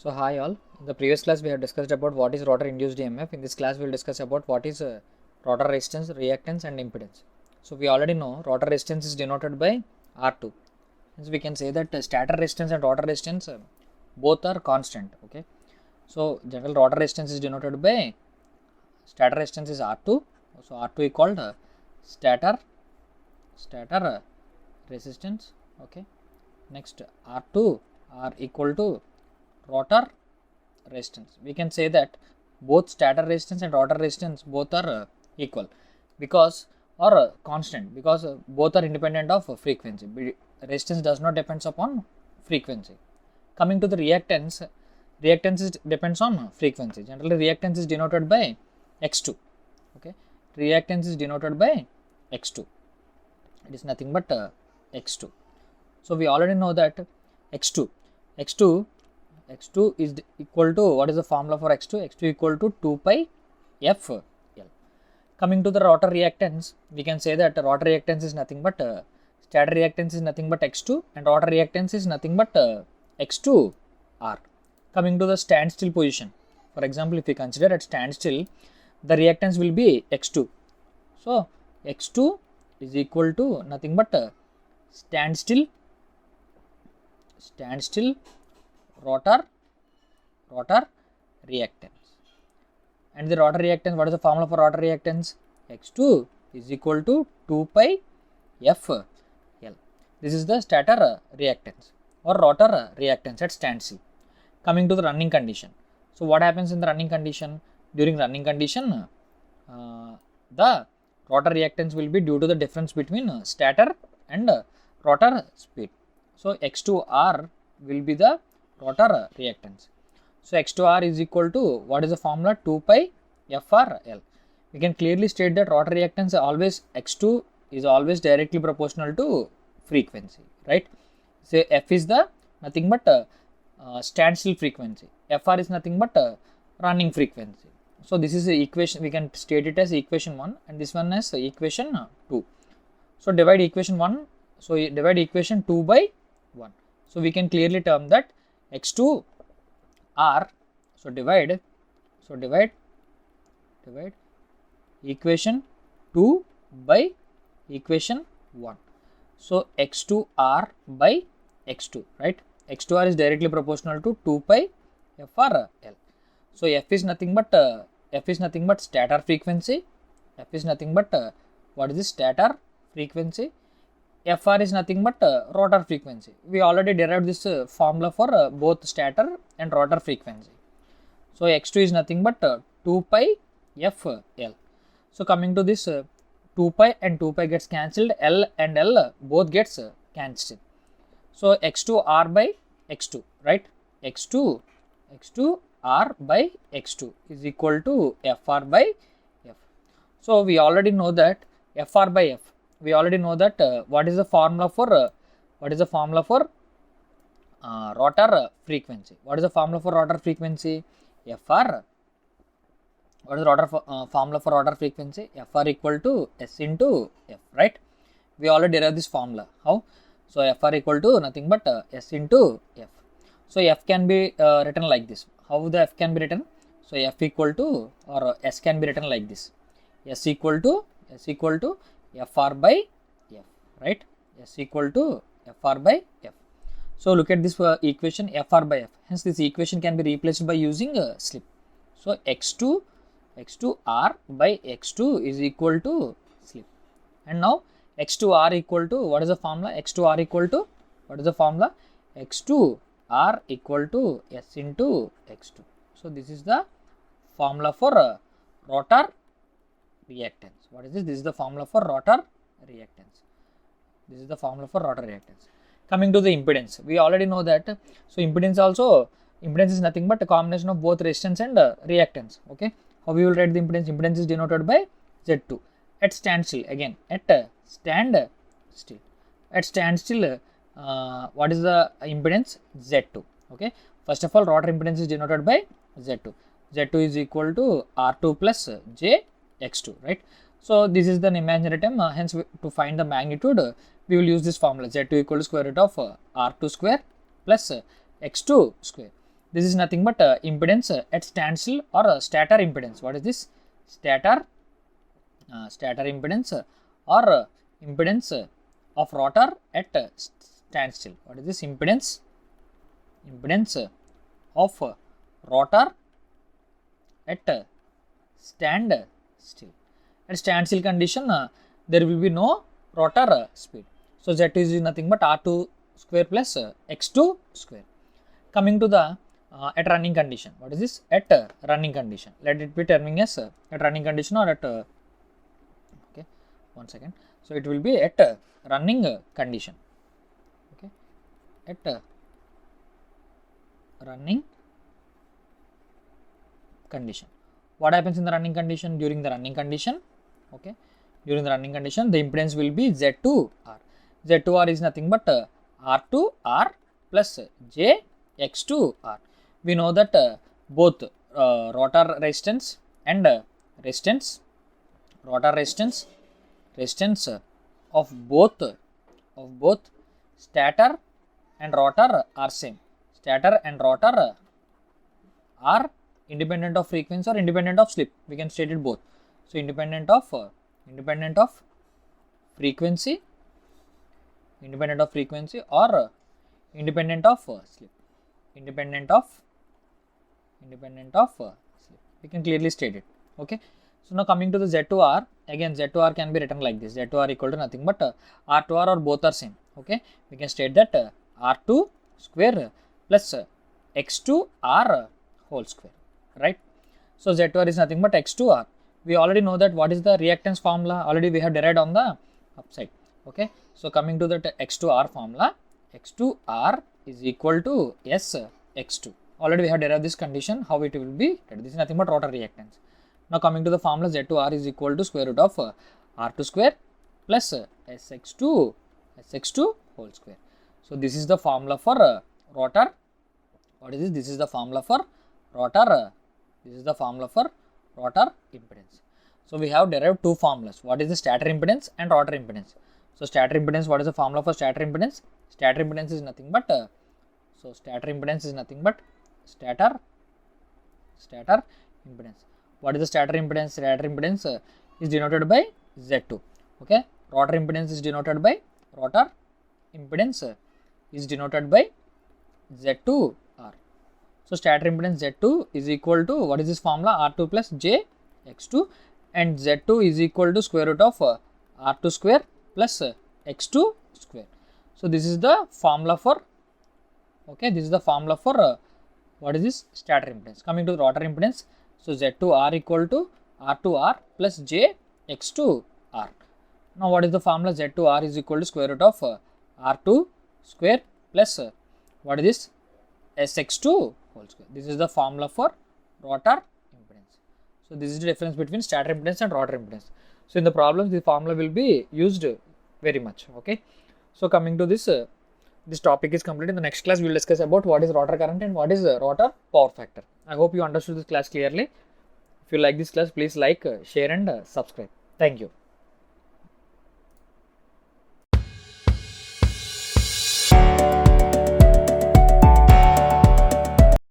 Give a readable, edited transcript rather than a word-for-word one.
So hi all, in the previous class we have discussed about what is rotor induced EMF. In this class we will discuss about what is rotor resistance, reactance and impedance. So we already know rotor resistance is denoted by R2. Hence we can say that stator resistance and rotor resistance both are constant. Okay. So general rotor resistance is denoted by stator resistance is R2. So R2 is called stator resistance. Okay. Next R2 are equal to rotor resistance. We can say that both stator resistance and rotor resistance both are equal because or constant because both are independent of frequency. Resistance does not depends upon frequency. Coming to the reactance, depends on frequency. Generally reactance is denoted by x2. Okay, reactance is denoted by x2. It is nothing but x2. So we already know that x2 is equal to, what is the formula for x2? x2 equal to 2 pi f L. Coming to the rotor reactance, we can say that rotor reactance is nothing but stator reactance is nothing but x2 and rotor reactance is nothing but x2R. Coming to the standstill position, for example, if we consider at standstill, the reactance will be x2. So x2 is equal to nothing but standstill rotor reactance. And the rotor reactance, what is the formula for rotor reactance? x2 is equal to 2 pi f L. This is the stator reactance or rotor reactance at standstill. Coming to the running condition. So what happens in the running condition? During running condition, the rotor reactance will be due to the difference between stator and rotor speed. So x2R will be the rotor reactance. So x2R is equal to, what is the formula? 2 pi FRL. We can clearly state that rotor reactance always x2 is always directly proportional to frequency, right? So F is the nothing but standstill frequency. FR is nothing but running frequency. So this is the equation, we can state it as equation 1 and this one as equation 2. So divide equation 1, so divide equation 2 by 1. So we can clearly term that x2R, so divide equation 2 by equation 1. So x2R by x2, right? x2R is directly proportional to 2 pi FRL. So F is nothing but stator frequency. F is nothing but what is this stator frequency? FR is nothing but rotor frequency. We already derived this formula for both stator and rotor frequency. So x2 is nothing but 2 pi FL. So coming to this 2 pi and 2 pi gets cancelled, L and L both gets cancelled. So x2R by x2, right? x2R by x2 is equal to FR by F. So we already know that FR by F. We already know that what is the formula for rotor frequency. What is the formula for rotor frequency? FR. What is the formula for rotor frequency? FR equal to S into F, right? We already derived this formula. How? So FR equal to nothing but S into F. So F can be written like this. How the F can be written? So F equal to, or S can be written like this. S equal to FR by F, right? S equal to FR by F. So look at this equation FR by F. Hence this equation can be replaced by using slip. So x2R by x2 is equal to slip. And now x2R equal to, what is the formula? x2R equal to, what is the formula? x2R equal to S into x2. So this is the formula for rotor reactance. What is this? This is the formula for rotor reactance. Coming to the impedance, we already know that. So impedance is nothing but a combination of both resistance and reactance. Okay, how we will write the impedance? Impedance is denoted by Z2 at standstill. Again, at standstill. At standstill, what is the impedance? Z2. Okay, first of all, rotor impedance is denoted by Z2. Z2 is equal to R2 plus J x2, right? So this is the imaginary term, hence to find the magnitude we will use this formula Z2 equal to square root of R2 square plus x2 square. this is nothing but impedance at standstill or stator impedance. What is this? Stator impedance or impedance of rotor at standstill. What is this? Impedance of rotor at standstill. At standstill condition, there will be no rotor speed. So Z2 is nothing but R2 square plus X2 square. Coming to the at running condition. What is this? At running condition. Let it be terming as at running condition or at okay, 1 second. So it will be at running condition. Okay, at running condition. What happens in the running condition? During the running condition, okay, during the running condition, the impedance will be Z2R. Z2R is nothing but R2R plus JX2R. We know that both rotor resistance and rotor resistance of both stator and rotor are same. Stator and rotor are independent of frequency or independent of slip. We can state it both. So independent of frequency or independent of slip. Independent of slip. We can clearly state it. Okay. So now coming to the Z2R, again Z2R can be written like this. Z2R equal to nothing but R2R or both are same. Okay. We can state that R2 square plus X2R whole square. Right. So Z2R is nothing but X2R. We already know that what is the reactance formula. Already we have derived on the upside. Okay. So coming to the X2R formula, X2R is equal to SX2. Already we have derived this condition, how it will be. This is nothing but rotor reactance. Now coming to the formula, Z2R is equal to square root of R2 square plus SX2 whole square. So this is the formula for rotor. What is this? This is the formula for rotor. This is the formula for rotor impedance. So we have derived two formulas. What is the stator impedance and rotor impedance? So stator impedance, what is the formula for stator impedance? Stator impedance is nothing but stator impedance impedance. What is the stator impedance? Stator impedance is denoted by Z2. Okay. Rotor impedance is denoted by rotor impedance is denoted by Z2R. So stator impedance Z2 is equal to, what is this formula? R2 plus JX2, and Z2 is equal to square root of R2 square plus X2 square. So this is the formula for, okay, this is the formula for what is this? Stator impedance. Coming to the rotor impedance, so Z2R equal to R2R plus JX2R. Now what is the formula? Z2R is equal to square root of R2 square plus what is this? SX2 whole square. This is the formula for rotor impedance. So this is the difference between stator impedance and rotor impedance. So in the problems, the formula will be used very much. Okay. So coming to this, this topic is complete. In the next class, we will discuss about what is rotor current and what is rotor power factor. I hope you understood this class clearly. If you like this class, please like, share and subscribe. Thank you.